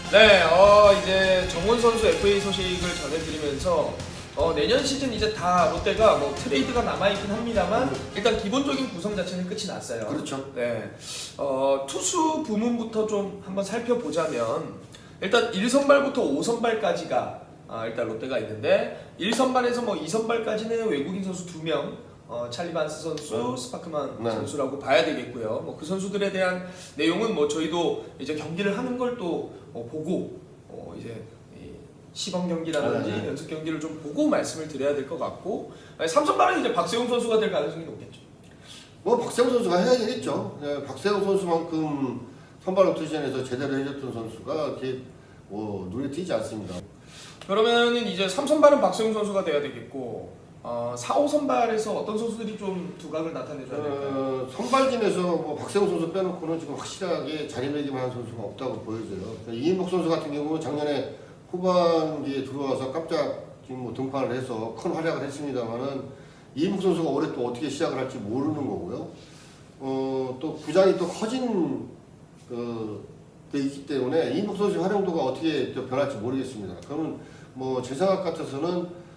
네, 이제 정훈 선수 FA 소식을 전해드리면서 내년 시즌 이제 다 롯데가 뭐 트레이드가 남아있긴 합니다만 일단 기본적인 구성 자체는 끝이 났어요. 그렇죠. 네, 투수 부문부터 좀 한번 살펴보자면 일단 1선발부터 5선발까지가 일단 롯데가 있는데 1선발에서 뭐 2선발까지는 외국인 선수 2명 찰리 반스 선수, 스파크만 네. 선수라고 봐야 되겠고요. 뭐 그 선수들에 대한 내용은 뭐 저희도 이제 경기를 하는 걸 또 보고 이제 시범 경기라든지 네. 연습 경기를 좀 보고 말씀을 드려야 될 것 같고 3선발은 이제 박세웅 선수가 될 가능성이 높겠죠. 뭐 박세웅 선수가 해야 되겠죠. 네, 박세웅 선수만큼 선발 로테이션에서 제대로 해줬던 선수가 이렇게 뭐 눈에 띄지 않습니다. 그러면은 이제 3선발은 박세웅 선수가 돼야 되겠고 4, 5선발에서 어떤 선수들이 좀 두각을 나타내줘야 될까요? 선발진에서 뭐 박세웅 선수 빼놓고는 지금 확실하게 자리매김하는 선수가 없다고 보여져요. 이인복 선수 같은 경우는 작년에 후반기에 들어와서 깜짝 지금 뭐 등판을 해서 큰 활약을 했습니다만은 이인복 선수가 올해 또 어떻게 시작을 할지 모르는 거고요. 또 구장이 또 커진 데 있기 때문에 이인복 선수의 활용도가 어떻게 또 변할지 모르겠습니다. 그러면 뭐 제 생각 같아서는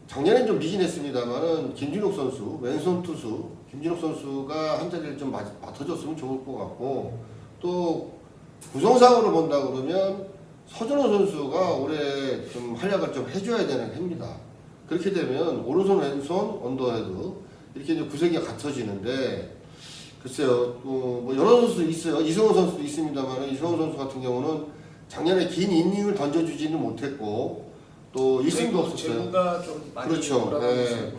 작년엔 좀 미진했습니다만은 김진욱 선수 왼손 투수 김진욱 선수가 한 자리를 좀 맡아줬으면 좋을 것 같고 또 구성상으로 본다 그러면 서준호 선수가 올해 좀 활약을 좀 해줘야 되는 해입니다. 그렇게 되면 오른손 왼손 언더헤드 이렇게 이제 구색이 갖춰지는데 글쎄요 뭐 여러 선수 있어요. 이승호 선수도 있습니다만 이승호 선수 같은 경우는 작년에 긴 이닝을 던져주지는 못했고 또 1승도 없었어요. 제구가 좀 많이 그렇죠. 네.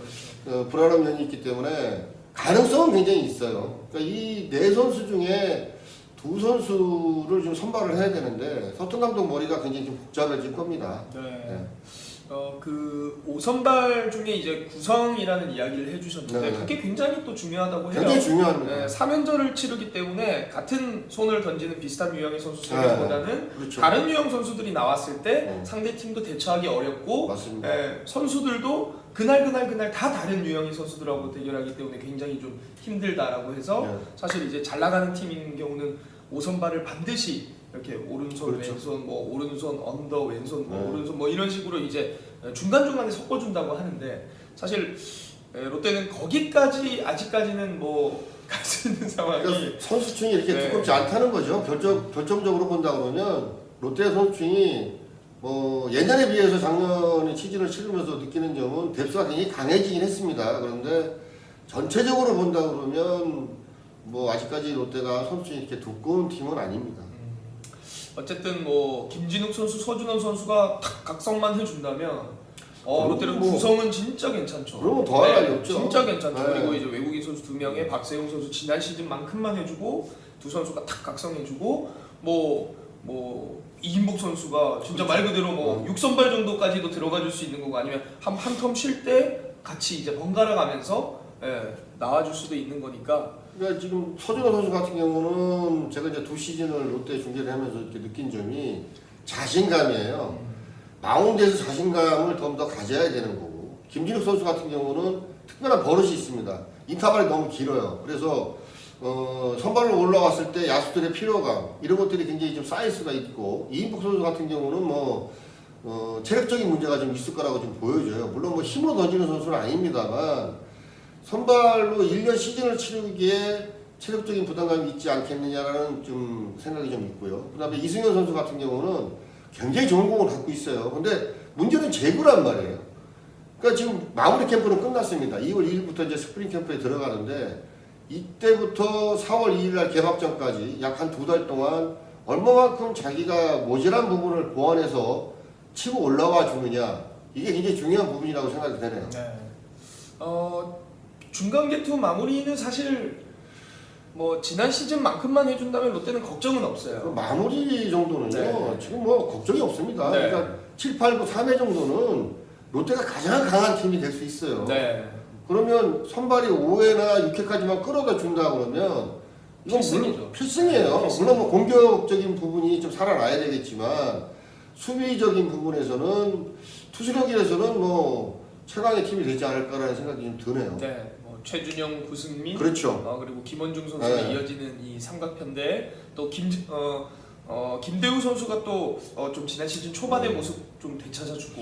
불안한 면이 있기 때문에 가능성은 굉장히 있어요. 그러니까 이 네 선수 중에 두 선수를 좀 선발을 해야 되는데 서튼 감독 머리가 굉장히 좀 복잡해질 겁니다. 네. 네. 그 5선발 중에 이제 구성이라는 이야기를 해주셨는데 네. 그게 굉장히 또 중요하다고 해요. 굉장히 중요합니다. 네, 3연전을 치르기 때문에 같은 손을 던지는 비슷한 유형의 선수 세계보다는 그렇죠. 다른 유형 선수들이 나왔을 때 네. 상대 팀도 대처하기 어렵고 맞습니다. 선수들도 그날 다 다른 유형의 선수들하고 대결하기 때문에 굉장히 좀 힘들다라고 해서 네. 사실 이제 잘 나가는 팀인 경우는 5선발을 반드시 이렇게 오른손 그렇죠. 왼손 뭐 오른손 언더 왼손 뭐 네. 오른손 뭐 이런 식으로 이제 중간중간에 섞어준다고 하는데 사실 롯데는 거기까지 아직까지는 뭐 갈 수 있는 상황이 그러니까 선수층이 이렇게 네. 두껍지 않다는 거죠. 결정적으로 본다 그러면 롯데 선수층이 뭐 예년에 비해서 작년에 시즌을 치르면서 느끼는 점은 뎁스가 굉장히 강해지긴 했습니다. 그런데 전체적으로 본다 그러면 뭐 아직까지 롯데가 선수층이 이렇게 두꺼운 팀은 아닙니다. 어쨌든 뭐 김진욱 선수, 서준원 선수가 탁 각성만 해준다면 롯데는 뭐, 구성은 진짜 괜찮죠. 그러면 더할 나위 없죠. 진짜 괜찮죠. 네. 그리고 이제 외국인 선수 2명에 박세웅 선수 지난 시즌만큼만 해주고 두 선수가 탁 각성해주고 뭐 이인복 선수가 진짜 말 그대로 뭐 6선발 정도까지도 들어가줄 수 있는 거고 아니면 한 텀 쉴 때 같이 이제 번갈아 가면서 나와줄 수도 있는 거니까. 그러니까 지금 서준호 선수 같은 경우는 제가 이제 두 시즌을 롯데 중계를 하면서 이렇게 느낀 점이 자신감이에요. 마운드에서 자신감을 더 가져야 되는 거고 김진욱 선수 같은 경우는 특별한 버릇이 있습니다. 인터벌이 너무 길어요. 그래서 선발로 올라왔을 때 야수들의 피로감 이런 것들이 굉장히 좀 쌓일 수가 있고 이인복 선수 같은 경우는 뭐 체력적인 문제가 좀 있을 거라고 좀 보여져요. 물론 뭐 힘으로 던지는 선수는 아닙니다만 선발로 1년 시즌을 치르기에 체력적인 부담감이 있지 않겠느냐라는 좀 생각이 좀 있고요. 그 다음에 이승현 선수 같은 경우는 굉장히 좋은 공을 갖고 있어요. 근데 문제는 제구란 말이에요. 그러니까 지금 마무리 캠프는 끝났습니다. 2월 2일부터 이제 스프링 캠프에 들어가는데 이때부터 4월 2일 날 개막전까지 약 한 2달 동안 얼마만큼 자기가 모자란 부분을 보완해서 치고 올라와 주느냐 이게 굉장히 중요한 부분이라고 생각이 되네요. 네. 중간 개투 마무리는 사실 뭐 지난 시즌만큼만 해준다면 롯데는 걱정은 없어요. 그 마무리 정도는요. 네. 지금 뭐 걱정이 없습니다. 네. 그러니까 7, 8, 9, 3회 정도는 롯데가 가장 강한 팀이 될 수 있어요. 네. 그러면 선발이 5회나 6회까지만 끌어다 준다 그러면 이건 필승이죠. 필승이에요. 물론 뭐 공격적인 부분이 좀 살아나야 되겠지만 수비적인 부분에서는 투수력에서는 뭐 최강의 팀이 되지 않을까라는 생각이 좀 드네요. 네. 뭐 최준영, 구승민, 그렇죠. 그리고 김원중 선수가 네. 이어지는 이 삼각편대 또 김대우 선수가 또 좀 지난 시즌 초반의 모습 좀 되찾아주고.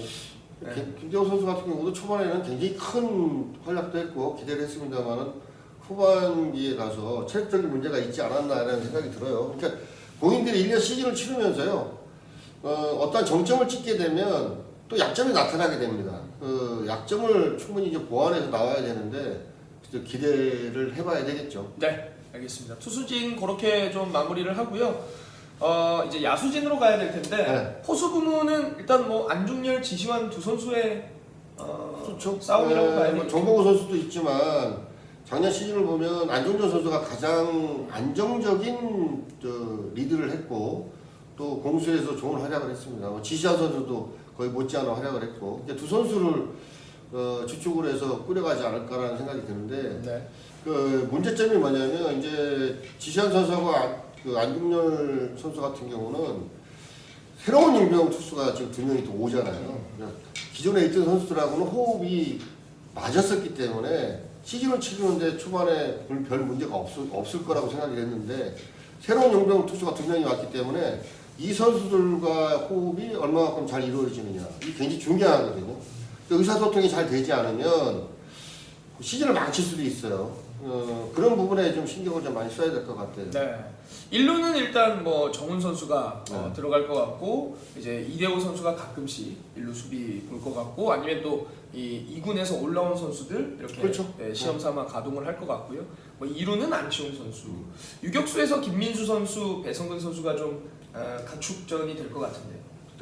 네. 김대호 선수 같은 경우도 초반에는 굉장히 큰 활약도 했고 기대를 했습니다만은 후반기에 가서 체력적인 문제가 있지 않았나라는 생각이 들어요. 그러니까 공인들이 1년 시즌을 치르면서요, 어떤 정점을 찍게 되면 또 약점이 나타나게 됩니다. 그 약점을 충분히 이제 보완해서 나와야 되는데 기대를 해봐야 되겠죠. 네, 알겠습니다. 투수진 그렇게 좀 마무리를 하고요. 이제 야수진으로 가야 될 텐데 네. 포수 부문은 일단 뭐 안중열, 지시환 두 선수의 그렇죠. 싸움이라고 봐야 되겠죠. 정보고 선수도 있지만 작년 시즌을 보면 안종준 선수가 가장 안정적인 리드를 했고 또 공수에서 좋은 활약을 했습니다. 지시환 선수도 거의 못지않은 활약을 했고 이제 두 선수를 주축으로 해서 꾸려가지 않을까라는 생각이 드는데 네. 그 문제점이 뭐냐면 이제 지시환 선수하고 그 안중열 선수 같은 경우는 새로운 용병 투수가 지금 두 명이 또 오잖아요. 기존에 있던 선수들하고는 호흡이 맞았었기 때문에 시즌을 치르는데 초반에 별 문제가 없을 거라고 생각이 됐는데 새로운 용병 투수가 두 명이 왔기 때문에 이 선수들과 호흡이 얼마만큼 잘 이루어지느냐 이게 굉장히 중요하거든요. 의사소통이 잘 되지 않으면 시즌을 망칠 수도 있어요. 그런 부분에 좀 신경을 좀 많이 써야 될 것 같아요. 네. 1루는 일단 뭐 정훈 선수가 네. 들어갈 것 같고 이제 이대호 선수가 가끔씩 1루 수비 볼 것 같고 아니면 또 이 2군에서 올라온 선수들 이렇게 그렇죠. 네, 시험 삼아 가동을 할 것 같고요. 뭐 2루는 안치홍 선수, 유격수에서 김민수 선수, 배성근 선수가 좀 가축전이 될 것 같은데요.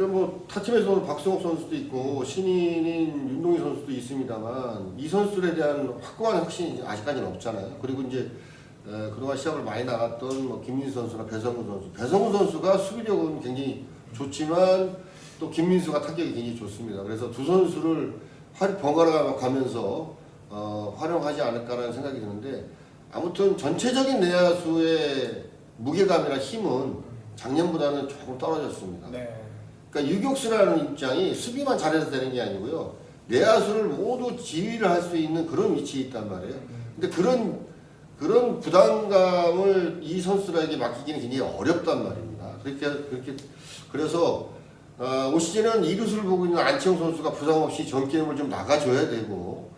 뭐 타팀에서는 박승욱 선수도 있고 신인인 윤동희 선수도 있습니다만 이 선수들에 대한 확고한 확신이 아직까지는 없잖아요. 그리고 이제 그동안 시합을 많이 나갔던 뭐 김민수 선수나 배성훈 선수가 수비력은 굉장히 좋지만 또 김민수가 타격이 굉장히 좋습니다. 그래서 두 선수를 번갈아 가면서 활용하지 않을까라는 생각이 드는데 아무튼 전체적인 내야수의 무게감이나 힘은 작년보다는 조금 떨어졌습니다. 네. 그러니까 유격수라는 입장이 수비만 잘해서 되는 게 아니고요. 내야수를 모두 지휘를 할 수 있는 그런 위치에 있단 말이에요. 근데 그런 부담감을 이 선수들에게 맡기기는 굉장히 어렵단 말입니다. 그래서 올 시즌은 이루수를 보고 있는 안치홍 선수가 부상 없이 전 게임을 좀 나가줘야 되고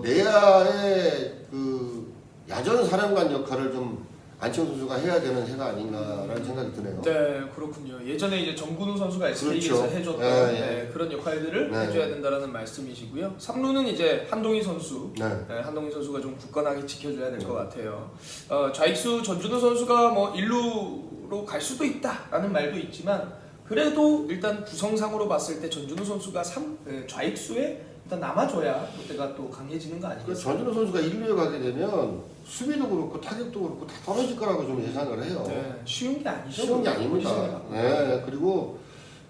내야의 그 야전 사령관 역할을 좀 안치홍 선수가 해야 되는 해가 아닌가라는 생각이 드네요. 네, 그렇군요. 예전에 이제 정근우 선수가 SK에서 그렇죠. 해줬던 네. 그런 역할들을 네. 해줘야 된다라는 말씀이시고요. 3루는 이제 한동희 선수, 네. 한동희 선수가 좀 굳건하게 지켜줘야 될 것 같아요. 좌익수 전준우 선수가 뭐 1루로 갈 수도 있다라는 말도 있지만 그래도 일단 구성상으로 봤을 때 전준우 선수가 좌익수에 일단 남아줘야 롯데가 또 강해지는 거 아니겠어요? 전준호 선수가 1루에 가게 되면 수비도 그렇고 타격도 그렇고 다 떨어질 거라고 좀 예상을 해요. 네, 쉬운 게 아니죠. 쉬운 게 아닙니다. 네, 그리고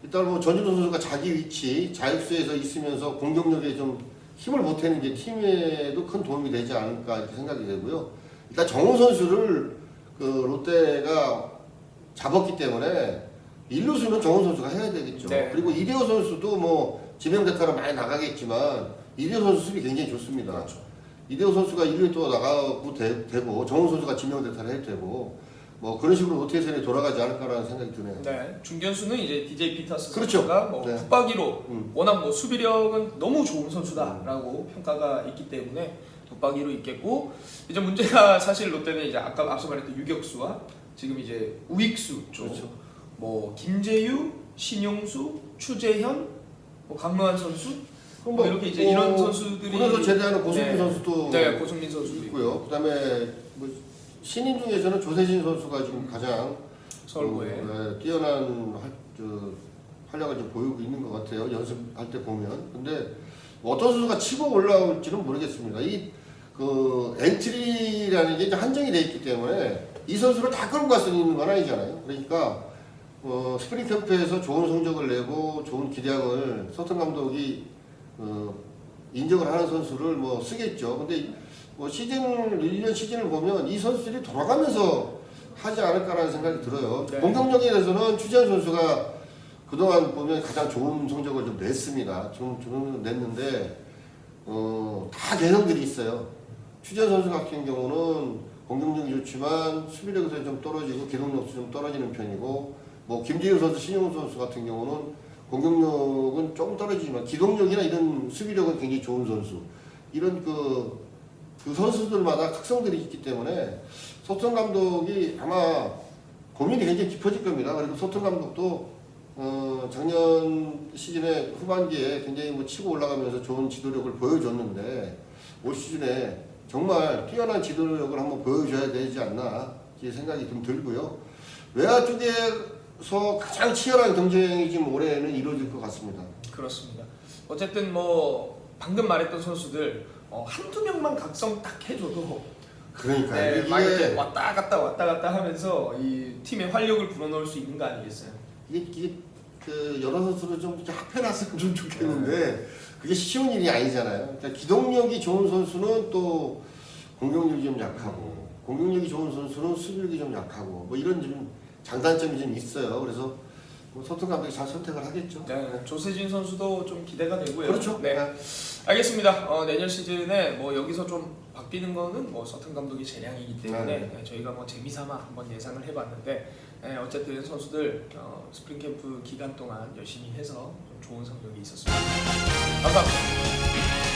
일단 뭐 전준호 선수가 자기 위치 좌익수에서 있으면서 공격력에 좀 힘을 보태는 게 팀에도 큰 도움이 되지 않을까 이렇게 생각이 되고요. 일단 정훈 선수를 그 롯데가 잡았기 때문에 1루수는 정훈 선수가 해야 되겠죠. 네. 그리고 이대호 선수도 뭐 지명 대타로 많이 나가겠지만 이대호 선수 수비 굉장히 좋습니다. 그렇죠. 이대호 선수가 1루에 또 나가고 되고 정훈 선수가 지명 대타를 해도 되고 뭐 그런 식으로 로테이션이 돌아가지 않을까라는 생각이 드네요. 네, 중견수는 이제 DJ 피터스 그렇죠. 선수가 뭐 네. 붙박이로 워낙 뭐 수비력은 너무 좋은 선수다라고 평가가 있기 때문에 붙박이로 있겠고 이제 문제가 사실 롯데는 이제 아까 앞서 말했던 유격수와 지금 이제 우익수 쪽, 그렇죠. 뭐 김재유, 신용수, 추재현, 뭐 강노한 선수, 뭐 이렇게 이제 이런 선수들이 그래서 제대하는 고승민 네. 선수도 네, 고승민 선수도 있고요. 그다음에 뭐 신인 중에서는 조세진 선수가 지금 가장 서울고에 뛰어난 활약을 좀 보이고 있는 것 같아요. 연습할 때 보면. 근데 어떤 선수가 치고 올라올지는 모르겠습니다. 그 엔트리라는 게 이제 한정이 돼 있기 때문에 이 선수를 다 끌고 갈 수 있는 건 아니잖아요. 그러니까 스프링 캠프에서 좋은 성적을 내고 좋은 기량을 서튼 감독이 인정을 하는 선수를 뭐 쓰겠죠. 근데 뭐 1년 시즌을 보면 이 선수들이 돌아가면서 하지 않을까라는 생각이 들어요. 네. 공격력에 대해서는 추재현 선수가 그동안 보면 가장 좋은 성적을 좀 냈습니다. 좀 냈는데 다 개성들이 있어요. 추재현 선수 같은 경우는 공격력이 좋지만 수비력에서 좀 떨어지고 기동력도 좀 떨어지는 편이고 뭐 김재우 선수, 신용훈 선수 같은 경우는 공격력은 조금 떨어지지만 기동력이나 이런 수비력은 굉장히 좋은 선수. 이런 그 선수들마다 특성들이 있기 때문에 소통 감독이 아마 고민이 굉장히 깊어질 겁니다. 그리고 소통 감독도 작년 시즌의 후반기에 굉장히 뭐 치고 올라가면서 좋은 지도력을 보여줬는데 올 시즌에 정말 뛰어난 지도력을 한번 보여줘야 되지 않나 이렇게 생각이 좀 들고요. 외야 쪽에서 가장 치열한 경쟁이 지금 올해는 이루어질 것 같습니다. 그렇습니다. 어쨌든 뭐 방금 말했던 선수들 한두 명만 각성 딱 해줘도 그러니까요. 네, 막 이렇게 왔다 갔다 하면서 이 팀의 활력을 불어넣을 수 있는 거 아니겠어요? 이게 그 여러 선수를 좀 이렇게 합해놨으면 좀 좋겠는데 그게 쉬운 일이 아니잖아요. 그러니까 기동력이 좋은 선수는 또 공격력이 좀 약하고 공격력이 좋은 선수는 수비력이 좀 약하고 뭐 이런 좀 장단점이 좀 있어요. 그래서 뭐 소통 감독이 잘 선택을 하겠죠. 네, 조세진 선수도 좀 기대가 되고요. 그렇죠. 네, 알겠습니다. 내년 시즌에 뭐 여기서 좀 바뀌는 거는 뭐 서튼 감독이 재량이기 때문에 네. 저희가 뭐 재미삼아 한번 예상을 해봤는데 어쨌든 선수들 스프링 캠프 기간 동안 열심히 해서 좀 좋은 성적이 있었습니다. 감사합니다.